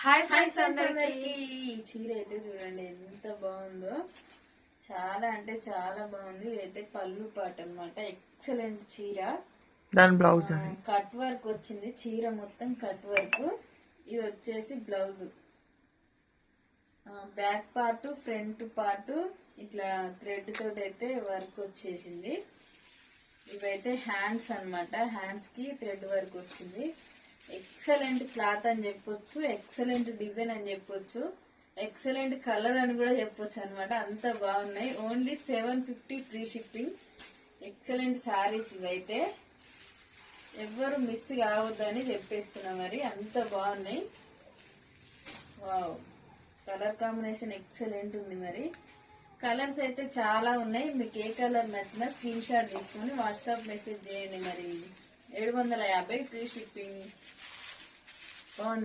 Hi friends అందరికి. ఈ చీర అయితే చూడండి ఎంత బాగుందో, చాలా అంటే చాలా బాగుంది. ఇదైతే పళ్ళు పాట అన్నమాట. ఎక్సలెంట్ చీర. దాని బ్లౌజ్ కట్ వర్క్ వచ్చింది, చీర మొత్తం కట్ వర్క్. ఇది వచ్చేసి blouse, back part front part ఇట్లా థ్రెడ్ తోటి అయితే వర్క్ వచ్చేసింది. ఇవైతే హ్యాండ్స్ అన్నమాట. హ్యాండ్స్ కి థ్రెడ్ వర్క్ వచ్చింది. ఎక్సలెంట్ క్లాత్ అని చెప్పొచ్చు, ఎక్సలెంట్ డిజైన్ అని చెప్పొచ్చు, ఎక్సలెంట్ కలర్ అని కూడా చెప్పొచ్చు అనమాట. అంత బాగున్నాయి. Only 750 free shipping. Excellent saris ఇవైతే, ఎవ్వరు మిస్ కావద్దని చెప్పేస్తున్నా. మరి అంత బాగున్నాయి. వావ్, కలర్ కాంబినేషన్ ఎక్సలెంట్ ఉంది. మరి కలర్స్ అయితే చాలా ఉన్నాయి. మీకు ఏ కలర్ నచ్చినా స్క్రీన్ షాట్ తీసుకొని వాట్సాప్ మెసేజ్ చేయండి. మరి 750 ఫ్రీ షిప్పింగ్. బాగుంది.